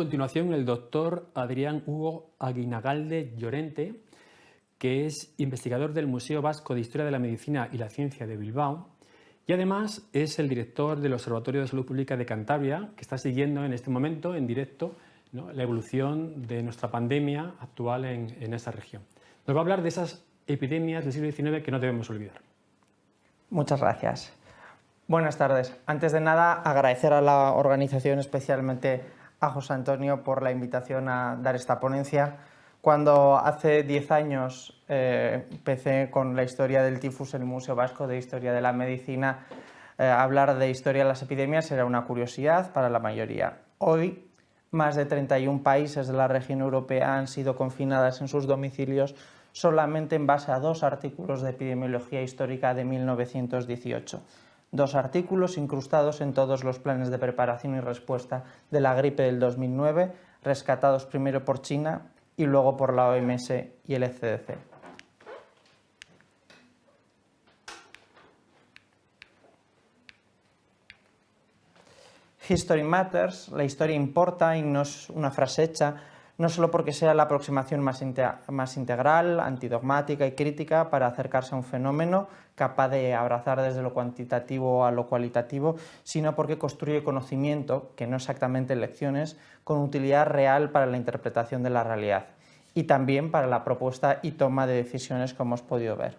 continuación el doctor Adrián Hugo Aguinagalde Llorente, que es investigador del Museo Vasco de Historia de la Medicina y la Ciencia de Bilbao y además es el director del Observatorio de Salud Pública de Cantabria, que está siguiendo en este momento en directo, ¿no?, la evolución de nuestra pandemia actual en esta región. Nos va a hablar de esas epidemias del siglo XIX que no debemos olvidar. Muchas gracias. Buenas tardes. Antes de nada, agradecer a la organización, especialmente a José Antonio, por la invitación a dar esta ponencia. Cuando hace 10 años empecé con la historia del tifus en el Museo Vasco de Historia de la Medicina, hablar de historia de las epidemias era una curiosidad para la mayoría. Hoy, más de 31 países de la región europea han sido confinadas en sus domicilios solamente en base a 2 artículos de epidemiología histórica de 1918. 2 artículos incrustados en todos los planes de preparación y respuesta de la gripe del 2009, rescatados primero por China y luego por la OMS y el ECDC. History matters, la historia importa y no es una frase hecha, no solo porque sea la aproximación más integral, antidogmática y crítica para acercarse a un fenómeno, capaz de abrazar desde lo cuantitativo a lo cualitativo, sino porque construye conocimiento, que no exactamente lecciones, con utilidad real para la interpretación de la realidad y también para la propuesta y toma de decisiones, como hemos podido ver.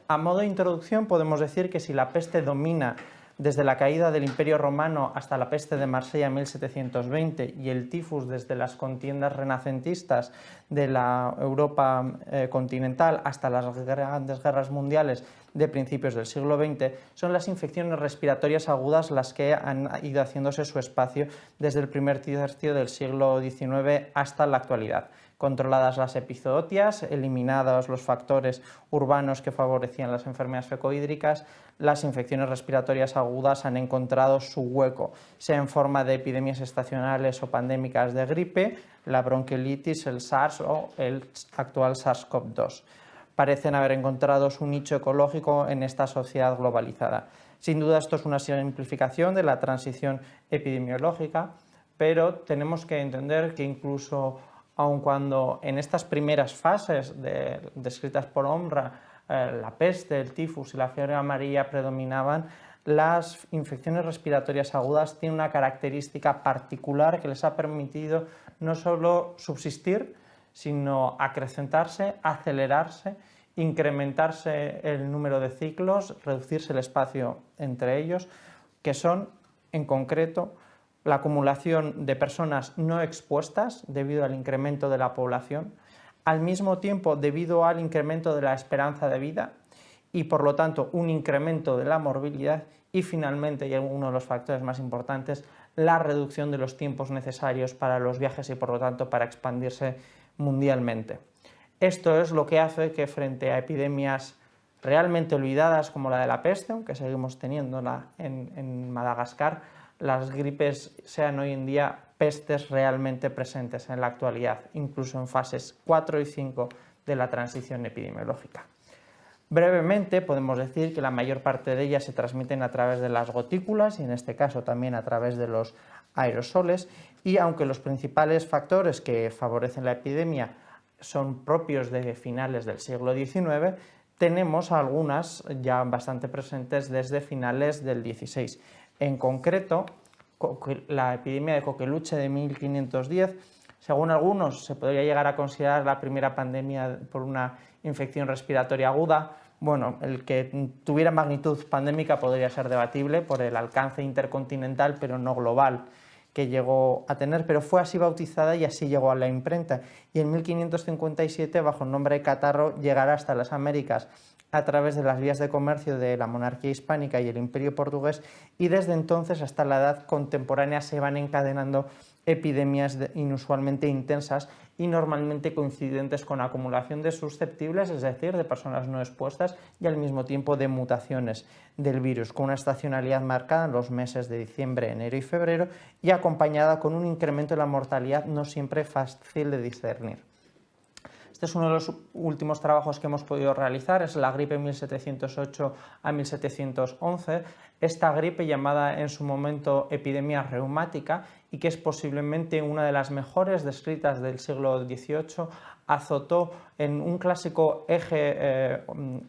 A modo de introducción podemos decir que si la peste domina desde la caída del Imperio Romano hasta la peste de Marsella en 1720 y el tifus desde las contiendas renacentistas de la Europa continental hasta las grandes guerras mundiales de principios del siglo XX, son las infecciones respiratorias agudas las que han ido haciéndose su espacio desde el primer tercio del siglo XIX hasta la actualidad. Controladas las epizootias, eliminados los factores urbanos que favorecían las enfermedades fecohídricas, las infecciones respiratorias agudas han encontrado su hueco, sea en forma de epidemias estacionales o pandémicas de gripe, la bronquiolitis, el SARS o el actual SARS-CoV-2. Parecen haber encontrado su nicho ecológico en esta sociedad globalizada. Sin duda esto es una simplificación de la transición epidemiológica, pero tenemos que entender que incluso aun cuando en estas primeras fases descritas por Omra la peste, el tifus y la fiebre amarilla predominaban, las infecciones respiratorias agudas tienen una característica particular que les ha permitido no solo subsistir, sino acrecentarse, acelerarse, incrementarse el número de ciclos, reducirse el espacio entre ellos, que son, en concreto, la acumulación de personas no expuestas debido al incremento de la población, al mismo tiempo debido al incremento de la esperanza de vida y por lo tanto un incremento de la morbilidad y finalmente, y uno de los factores más importantes, la reducción de los tiempos necesarios para los viajes y por lo tanto para expandirse mundialmente. Esto es lo que hace que frente a epidemias realmente olvidadas como la de la peste, aunque seguimos teniéndola en Madagascar, las gripes sean hoy en día pestes realmente presentes en la actualidad, incluso en fases 4 y 5 de la transición epidemiológica. Brevemente podemos decir que la mayor parte de ellas se transmiten a través de las gotículas y en este caso también a través de los aerosoles, y aunque los principales factores que favorecen la epidemia son propios de finales del siglo XIX, tenemos algunas ya bastante presentes desde finales del XVI. En concreto, la epidemia de coqueluche de 1510, según algunos, se podría llegar a considerar la primera pandemia por una infección respiratoria aguda. Bueno, el que tuviera magnitud pandémica podría ser debatible por el alcance intercontinental, pero no global, que llegó a tener, pero fue así bautizada y así llegó a la imprenta. Y en 1557, bajo el nombre de catarro, llegará hasta las Américas a través de las vías de comercio de la monarquía hispánica y el imperio portugués, y desde entonces hasta la edad contemporánea se van encadenando epidemias inusualmente intensas y normalmente coincidentes con acumulación de susceptibles, es decir, de personas no expuestas, y al mismo tiempo de mutaciones del virus, con una estacionalidad marcada en los meses de diciembre, enero y febrero, y acompañada con un incremento de la mortalidad no siempre fácil de discernir. Este es uno de los últimos trabajos que hemos podido realizar, es la gripe 1708 a 1711, esta gripe llamada en su momento epidemia reumática y que es posiblemente una de las mejores descritas del siglo XVIII, azotó en un clásico eje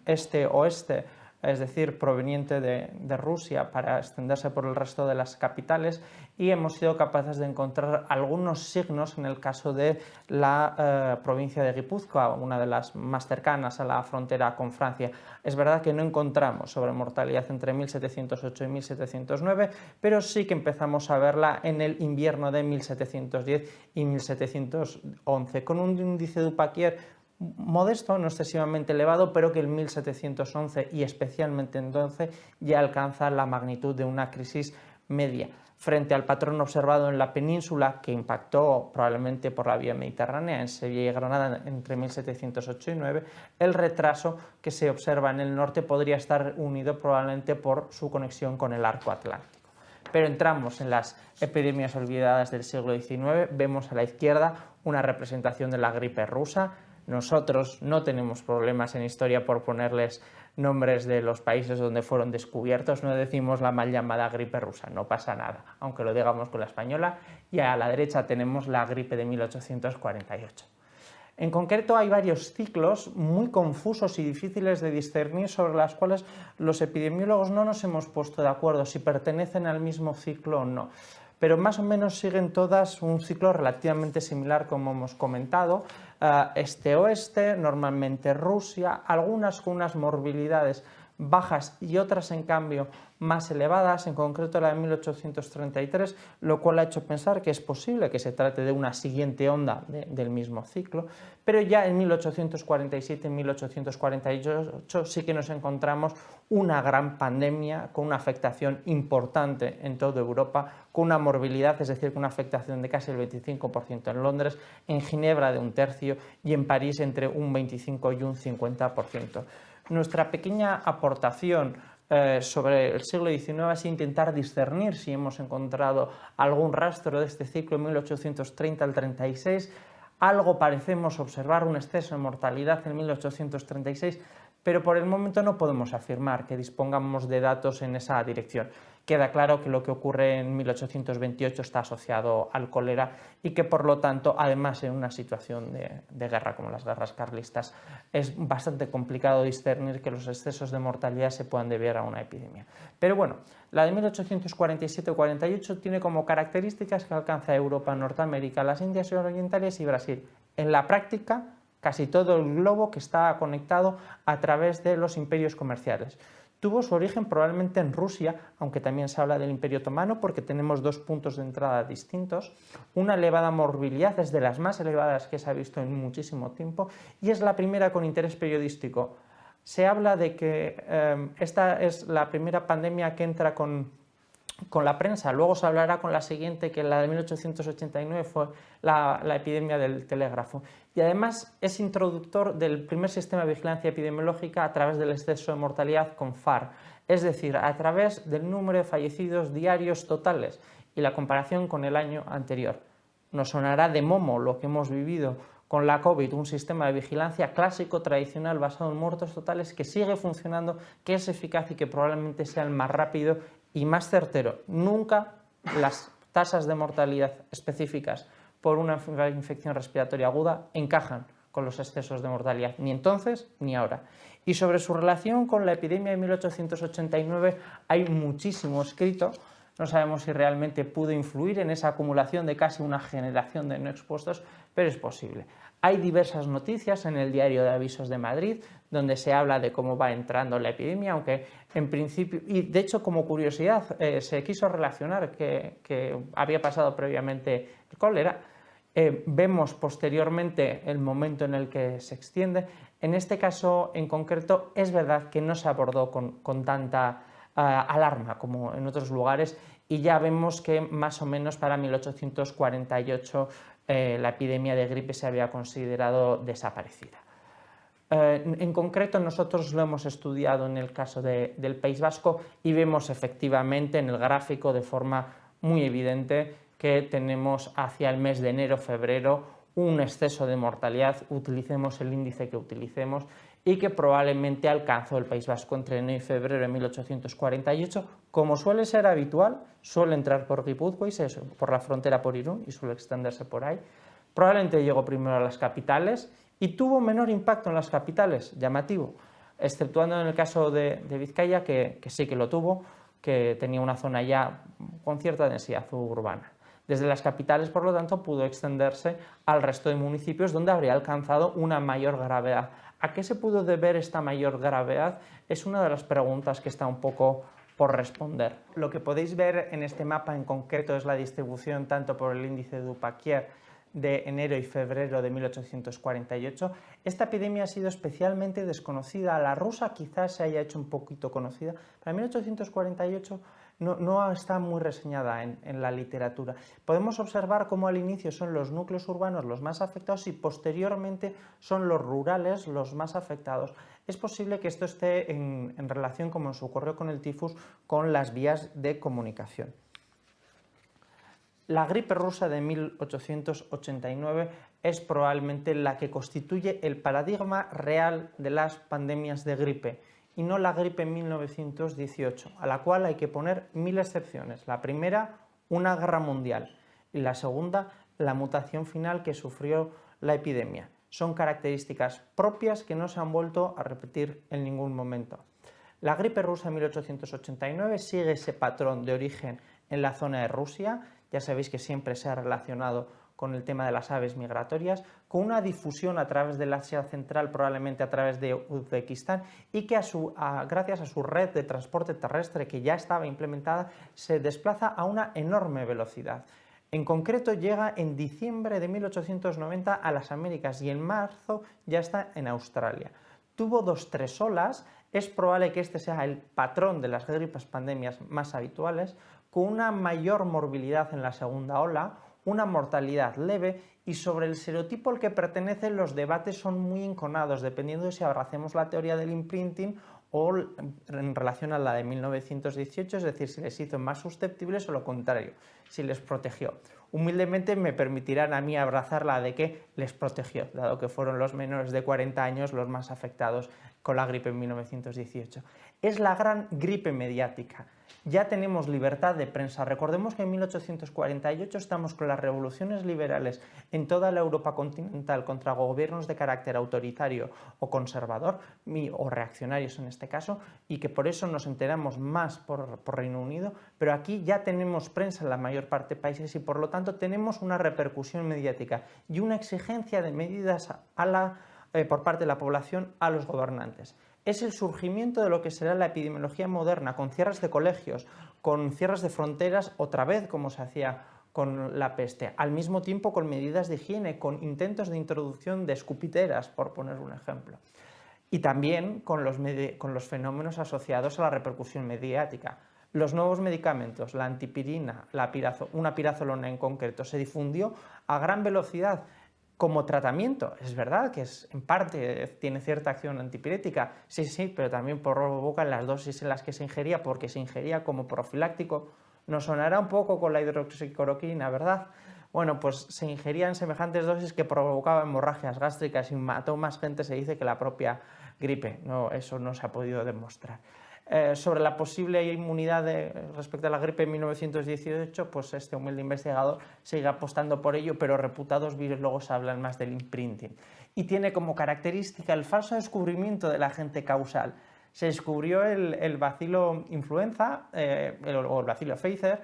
este-oeste, es decir, proveniente de Rusia para extenderse por el resto de las capitales, y hemos sido capaces de encontrar algunos signos en el caso de la provincia de Guipúzcoa, una de las más cercanas a la frontera con Francia. Es verdad que no encontramos sobremortalidad entre 1708 y 1709, pero sí que empezamos a verla en el invierno de 1710 y 1711, con un índice de Dupacquier modesto, no excesivamente elevado, pero que en 1711 y especialmente entonces ya alcanza la magnitud de una crisis media. Frente al patrón observado en la península, que impactó probablemente por la vía mediterránea en Sevilla y Granada entre 1708 y 9, el retraso que se observa en el norte podría estar unido probablemente por su conexión con el arco atlántico. Pero entramos en las epidemias olvidadas del siglo XIX, vemos a la izquierda una representación de la gripe rusa. Nosotros no tenemos problemas en historia por ponerles nombres de los países donde fueron descubiertos, no decimos la mal llamada gripe rusa, no pasa nada, aunque lo digamos con la española, y a la derecha tenemos la gripe de 1848. En concreto hay varios ciclos muy confusos y difíciles de discernir sobre los cuales los epidemiólogos no nos hemos puesto de acuerdo si pertenecen al mismo ciclo o no, pero más o menos siguen todas un ciclo relativamente similar, como hemos comentado, este-oeste, normalmente Rusia, algunas con unas morbilidades bajas y otras en cambio más elevadas, en concreto la de 1833, lo cual ha hecho pensar que es posible que se trate de una siguiente onda del mismo ciclo, pero ya en 1847 y 1848 sí que nos encontramos una gran pandemia con una afectación importante en toda Europa, con una morbilidad, es decir, con una afectación de casi el 25% en Londres, en Ginebra de 1/3 y en París entre un 25 y un 50%. Nuestra pequeña aportación sobre el siglo XIX es intentar discernir si hemos encontrado algún rastro de este ciclo en 1830 al 36. Algo parecemos observar, un exceso de mortalidad en 1836, pero por el momento no podemos afirmar que dispongamos de datos en esa dirección. Queda claro que lo que ocurre en 1828 está asociado al cólera y que, por lo tanto, además en una situación de guerra como las guerras carlistas, es bastante complicado discernir que los excesos de mortalidad se puedan deber a una epidemia. Pero bueno, la de 1847-48 tiene como características que alcanza Europa, Norteamérica, las Indias Orientales y Brasil. En la práctica, casi todo el globo que está conectado a través de los imperios comerciales. Tuvo su origen probablemente en Rusia, aunque también se habla del Imperio Otomano porque tenemos dos puntos de entrada distintos, una elevada morbilidad, es de las más elevadas que se ha visto en muchísimo tiempo y es la primera con interés periodístico. Se habla de que esta es la primera pandemia que entra con la prensa, luego se hablará con la siguiente, que la de 1889 fue la epidemia del telégrafo. Y además es introductor del primer sistema de vigilancia epidemiológica a través del exceso de mortalidad con FAR, es decir, a través del número de fallecidos diarios totales y la comparación con el año anterior. Nos sonará de momo lo que hemos vivido con la COVID, un sistema de vigilancia clásico, tradicional, basado en muertos totales, que sigue funcionando, que es eficaz y que probablemente sea el más rápido y más certero. Nunca las tasas de mortalidad específicas por una infección respiratoria aguda encajan con los excesos de mortalidad, ni entonces ni ahora. Y sobre su relación con la epidemia de 1889 hay muchísimo escrito. No sabemos si realmente pudo influir en esa acumulación de casi una generación de no expuestos, pero es posible. Hay diversas noticias en el Diario de Avisos de Madrid donde se habla de cómo va entrando la epidemia, aunque en principio, y de hecho como curiosidad se quiso relacionar que había pasado previamente el cólera. Vemos posteriormente el momento en el que se extiende. En este caso en concreto es verdad que no se abordó con tanta alarma como en otros lugares y ya vemos que más o menos para 1848 la epidemia de gripe se había considerado desaparecida. En concreto nosotros lo hemos estudiado en el caso del País Vasco y vemos efectivamente en el gráfico de forma muy evidente que tenemos hacia el mes de enero-febrero un exceso de mortalidad, utilicemos el índice que utilicemos, y que probablemente alcanzó el País Vasco entre enero y febrero de 1848. Como suele ser habitual, suele entrar por Guipúzcoa y por la frontera por Irún y suele extenderse por ahí. Probablemente llegó primero a las capitales y tuvo menor impacto en las capitales, llamativo, exceptuando en el caso de Vizcaya, que sí que lo tuvo, que tenía una zona ya con cierta densidad urbana. Desde las capitales, por lo tanto, pudo extenderse al resto de municipios donde habría alcanzado una mayor gravedad. ¿A qué se pudo deber esta mayor gravedad? Es una de las preguntas que está un poco por responder. Lo que podéis ver en este mapa en concreto es la distribución tanto por el índice de Dupacquier de enero y febrero de 1848. Esta epidemia ha sido especialmente desconocida. La rusa quizás se haya hecho un poquito conocida, pero en 1848 no está muy reseñada en la literatura. Podemos observar cómo al inicio son los núcleos urbanos los más afectados y posteriormente son los rurales los más afectados. Es posible que esto esté en relación, como nos ocurrió con el tifus, con las vías de comunicación. La gripe rusa de 1889 es probablemente la que constituye el paradigma real de las pandemias de gripe y no la gripe en 1918, a la cual hay que poner 1000 excepciones. La primera, una guerra mundial, y la segunda, la mutación final que sufrió la epidemia. Son características propias que no se han vuelto a repetir en ningún momento. La gripe rusa de 1889 sigue ese patrón de origen en la zona de Rusia. Ya sabéis que siempre se ha relacionado con el tema de las aves migratorias, con una difusión a través del Asia Central, probablemente a través de Uzbekistán, y que gracias a su red de transporte terrestre que ya estaba implementada, se desplaza a una enorme velocidad. En concreto llega en diciembre de 1890 a las Américas y en marzo ya está en Australia. Tuvo 2-3 olas, es probable que este sea el patrón de las gripes pandemias más habituales, con una mayor morbilidad en la segunda ola, una mortalidad leve, y sobre el serotipo al que pertenece los debates son muy enconados, dependiendo de si abracemos la teoría del imprinting o en relación a la de 1918, es decir, si les hizo más susceptibles o lo contrario, si les protegió. Humildemente me permitirán a mí abrazar la de que les protegió, dado que fueron los menores de 40 años los más afectados con la gripe en 1918. Es la gran gripe mediática. Ya tenemos libertad de prensa. Recordemos que en 1848 estamos con las revoluciones liberales en toda la Europa continental contra gobiernos de carácter autoritario o conservador, o reaccionarios en este caso, y que por eso nos enteramos más por Reino Unido, pero aquí ya tenemos prensa en la mayor parte de países y por lo tanto tenemos una repercusión mediática y una exigencia de medidas por parte de la población a los gobernantes. Es el surgimiento de lo que será la epidemiología moderna, con cierres de colegios, con cierres de fronteras, otra vez como se hacía con la peste, al mismo tiempo con medidas de higiene, con intentos de introducción de escupiteras, por poner un ejemplo. Y también con los fenómenos asociados a la repercusión mediática. Los nuevos medicamentos, la antipirina, una pirazolona en concreto, se difundió a gran velocidad como tratamiento. Es verdad que en parte tiene cierta acción antipirética, sí, pero también provoca en las dosis en las que se ingería, porque se ingería como profiláctico. Nos sonará un poco con la hidroxicloroquina, ¿verdad? Bueno, pues se ingería en semejantes dosis que provocaba hemorragias gástricas y mató más gente, se dice, que la propia gripe. No, eso no se ha podido demostrar. Sobre la posible inmunidad respecto a la gripe en 1918, pues este humilde investigador sigue apostando por ello, pero reputados virólogos hablan más del imprinting. Y tiene como característica el falso descubrimiento del agente causal. Se descubrió el bacilo influenza, o el bacilo Pfizer,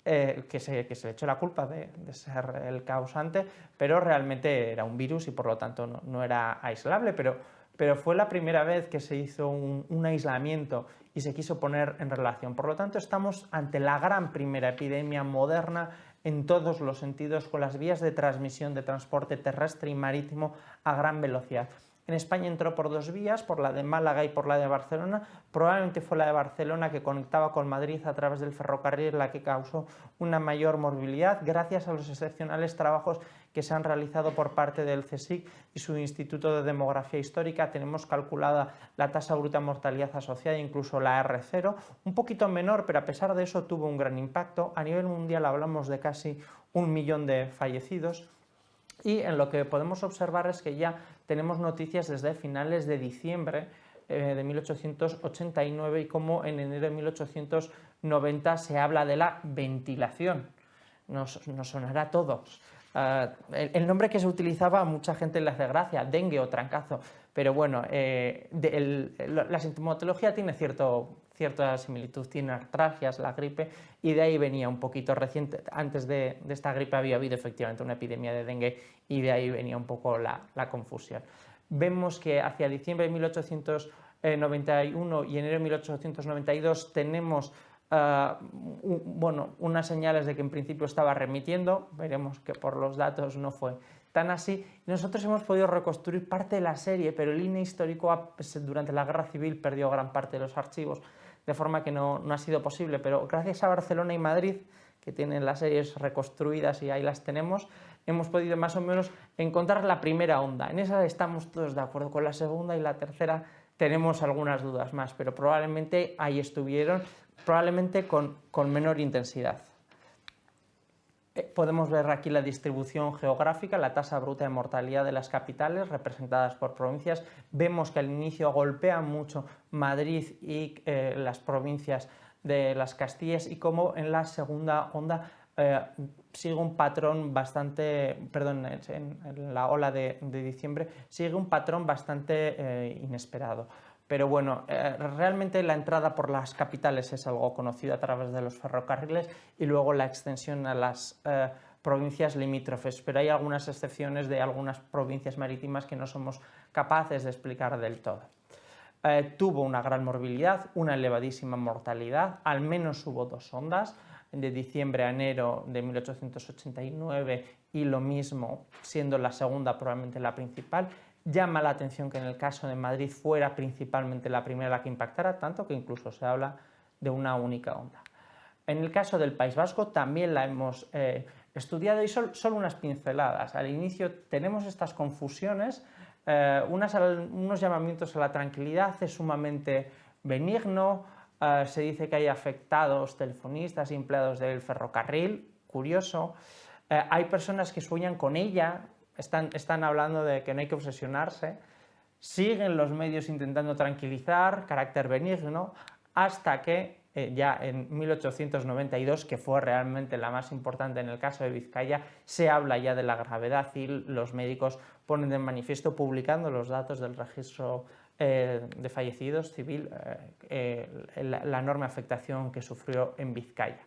que se le echó la culpa de ser el causante, pero realmente era un virus y por lo tanto no era aislable, pero fue la primera vez que se hizo un aislamiento y se quiso poner en relación. Por lo tanto, estamos ante la gran primera epidemia moderna en todos los sentidos, con las vías de transmisión de transporte terrestre y marítimo a gran velocidad. En España entró por 2 vías, por la de Málaga y por la de Barcelona. Probablemente fue la de Barcelona, que conectaba con Madrid a través del ferrocarril, la que causó una mayor morbilidad, gracias a los excepcionales trabajos que se han realizado por parte del CSIC y su Instituto de Demografía Histórica. Tenemos calculada la tasa bruta de mortalidad asociada, incluso la R0, un poquito menor, pero a pesar de eso tuvo un gran impacto. A nivel mundial hablamos de casi 1 millón de fallecidos. Y en lo que podemos observar es que ya tenemos noticias desde finales de diciembre de 1889 y como en enero de 1890 se habla de la ventilación. Nos sonará a todos. El nombre que se utilizaba a mucha gente le hace gracia, dengue o trancazo, pero bueno, la sintomatología tiene cierta similitud, tiene artralgias, la gripe, y de ahí venía un poquito reciente. Antes de esta gripe había habido efectivamente una epidemia de dengue y de ahí venía un poco la confusión. Vemos que hacia diciembre de 1891 y enero de 1892 tenemos unas señales de que en principio estaba remitiendo. Veremos que por los datos no fue tan así. Nosotros hemos podido reconstruir parte de la serie, pero el INE histórico durante la Guerra Civil perdió gran parte de los archivos, de forma que no ha sido posible, pero gracias a Barcelona y Madrid, que tienen las series reconstruidas y ahí las tenemos, hemos podido más o menos encontrar la primera onda. En esa estamos todos de acuerdo. Con la segunda y la tercera tenemos algunas dudas más, pero probablemente ahí estuvieron, probablemente con menor intensidad. Podemos ver aquí la distribución geográfica, la tasa bruta de mortalidad de las capitales representadas por provincias. Vemos que al inicio golpean mucho Madrid y las provincias de las Castillas, y como en la segunda onda sigue un patrón bastante, en la ola de diciembre sigue un patrón bastante inesperado. Pero bueno, realmente la entrada por las capitales es algo conocido a través de los ferrocarriles y luego la extensión a las provincias limítrofes, pero hay algunas excepciones de algunas provincias marítimas que no somos capaces de explicar del todo. Tuvo una gran morbilidad, una elevadísima mortalidad, al menos hubo 2 ondas, de diciembre a enero de 1889, y lo mismo siendo la segunda probablemente la principal. Llama la atención que en el caso de Madrid fuera principalmente la primera la que impactara, tanto que incluso se habla de una única onda. En el caso del País Vasco también la hemos estudiado y solo unas pinceladas. Al inicio tenemos estas confusiones, unos llamamientos a la tranquilidad, es sumamente benigno, se dice que hay afectados telefonistas y empleados del ferrocarril, curioso, hay personas que sueñan con ella. Están hablando de que no hay que obsesionarse, siguen los medios intentando tranquilizar, carácter benigno, hasta que ya en 1892, que fue realmente la más importante en el caso de Vizcaya, se habla ya de la gravedad y los médicos ponen de manifiesto, publicando los datos del registro de fallecidos civil, la enorme afectación que sufrió en Vizcaya.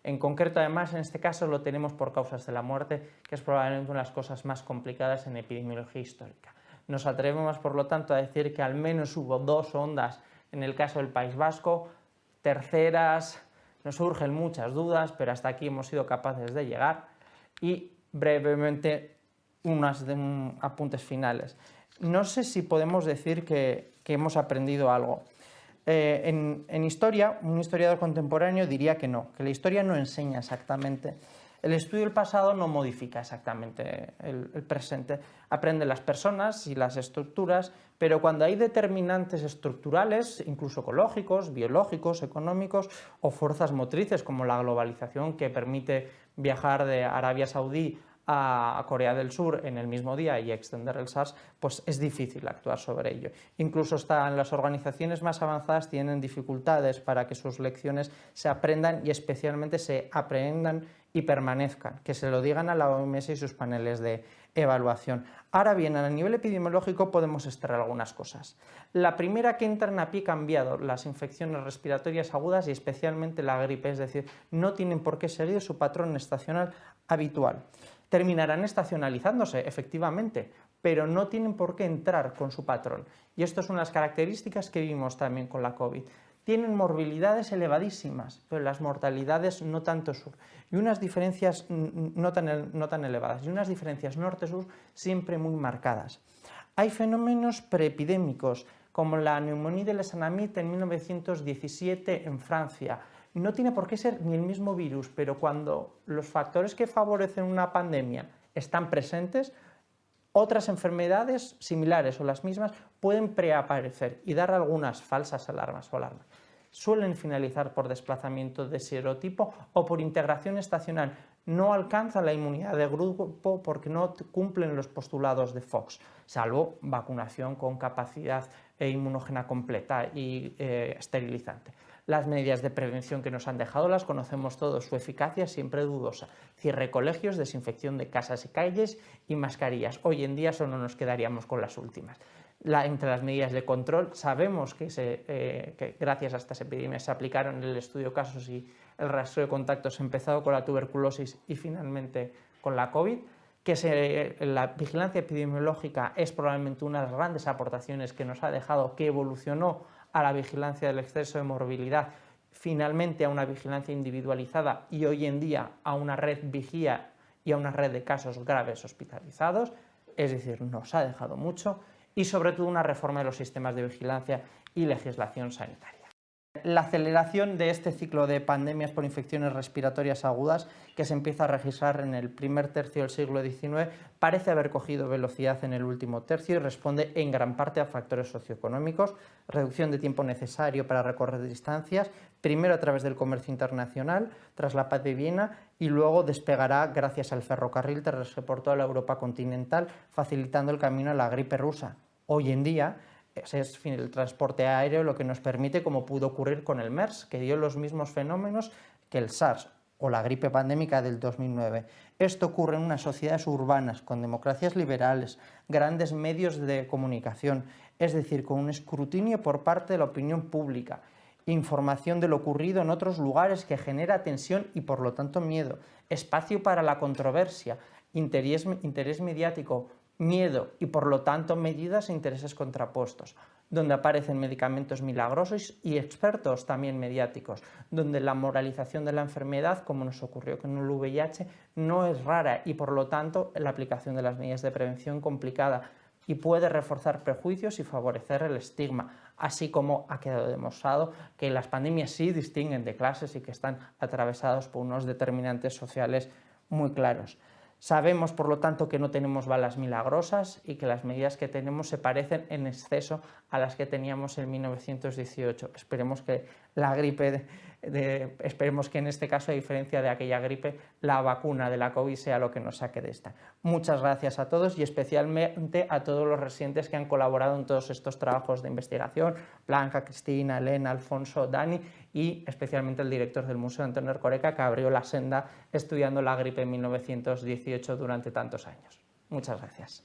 En concreto, además, en este caso lo tenemos por causas de la muerte, que es probablemente una de las cosas más complicadas en epidemiología histórica. Nos atrevemos, por lo tanto, a decir que al menos hubo 2 ondas en el caso del País Vasco, terceras, nos surgen muchas dudas, pero hasta aquí hemos sido capaces de llegar. Y brevemente, unos apuntes finales. No sé si podemos decir que hemos aprendido algo. En historia, un historiador contemporáneo diría que no, que la historia no enseña exactamente. El estudio del pasado no modifica exactamente el presente. Aprende las personas y las estructuras, pero cuando hay determinantes estructurales, incluso ecológicos, biológicos, económicos o fuerzas motrices como la globalización que permite viajar de Arabia Saudí a Corea del Sur en el mismo día y extender el SARS, pues es difícil actuar sobre ello. Incluso las organizaciones más avanzadas tienen dificultades para que sus lecciones se aprendan y especialmente se aprendan y permanezcan, que se lo digan a la OMS y sus paneles de evaluación. Ahora bien, a nivel epidemiológico podemos extraer algunas cosas. La primera, que entran a pie cambiado las infecciones respiratorias agudas y especialmente la gripe, es decir, no tienen por qué seguir su patrón estacional habitual. Terminarán estacionalizándose, efectivamente, pero no tienen por qué entrar con su patrón. Y esto es una de las características que vimos también con la COVID. Tienen morbilidades elevadísimas, pero las mortalidades no tanto sur. Y unas diferencias no tan elevadas. Y unas diferencias norte-sur siempre muy marcadas. Hay fenómenos preepidémicos, como la neumonía de Lesanamit en 1917 en Francia. No tiene por qué ser ni el mismo virus, pero cuando los factores que favorecen una pandemia están presentes, otras enfermedades similares o las mismas pueden preaparecer y dar algunas falsas alarmas o alarmas. Suelen finalizar por desplazamiento de serotipo o por integración estacional. no alcanzan la inmunidad de grupo porque no cumplen los postulados de Fox, salvo vacunación con capacidad inmunógena completa y esterilizante. Las medidas de prevención que nos han dejado las conocemos todos, su eficacia siempre dudosa. Cierre de colegios, desinfección de casas y calles y mascarillas. Hoy en día solo nos quedaríamos con las últimas. Entre las medidas de control sabemos que gracias a estas epidemias se aplicaron el estudio de casos y el rastreo de contactos empezado con la tuberculosis y finalmente con la COVID, la vigilancia epidemiológica es probablemente una de las grandes aportaciones que nos ha dejado, que evolucionó a la vigilancia del exceso de morbilidad, finalmente a una vigilancia individualizada y hoy en día a una red vigía y a una red de casos graves hospitalizados, es decir, nos ha dejado mucho, y sobre todo una reforma de los sistemas de vigilancia y legislación sanitaria. La aceleración de este ciclo de pandemias por infecciones respiratorias agudas que se empieza a registrar en el primer tercio del siglo XIX parece haber cogido velocidad en el último tercio y responde en gran parte a factores socioeconómicos, reducción de tiempo necesario para recorrer distancias, primero a través del comercio internacional, tras la Paz de Viena, y luego despegará gracias al ferrocarril terrestre por toda la Europa continental, facilitando el camino a la gripe rusa. Hoy en día es el transporte aéreo lo que nos permite, como pudo ocurrir con el MERS, que dio los mismos fenómenos que el SARS o la gripe pandémica del 2009. Esto ocurre en unas sociedades urbanas con democracias liberales, grandes medios de comunicación, es decir, con un escrutinio por parte de la opinión pública, información de lo ocurrido en otros lugares que genera tensión y por lo tanto miedo, espacio para la controversia, interés mediático, miedo y por lo tanto medidas e intereses contrapuestos, donde aparecen medicamentos milagrosos y expertos también mediáticos, donde la moralización de la enfermedad, como nos ocurrió con el VIH, no es rara y por lo tanto la aplicación de las medidas de prevención complicada y puede reforzar prejuicios y favorecer el estigma, así como ha quedado demostrado que las pandemias sí distinguen de clases y que están atravesados por unos determinantes sociales muy claros. Sabemos, por lo tanto, que no tenemos balas milagrosas y que las medidas que tenemos se parecen en exceso a las que teníamos en 1918. Esperemos que la gripe, esperemos que en este caso, a diferencia de aquella gripe, la vacuna de la COVID sea lo que nos saque de esta. Muchas gracias a todos y especialmente a todos los residentes que han colaborado en todos estos trabajos de investigación, Blanca, Cristina, Elena, Alfonso, Dani y especialmente el director del Museo, Antonio Erkoreka, que abrió la senda estudiando la gripe en 1918 durante tantos años. Muchas gracias.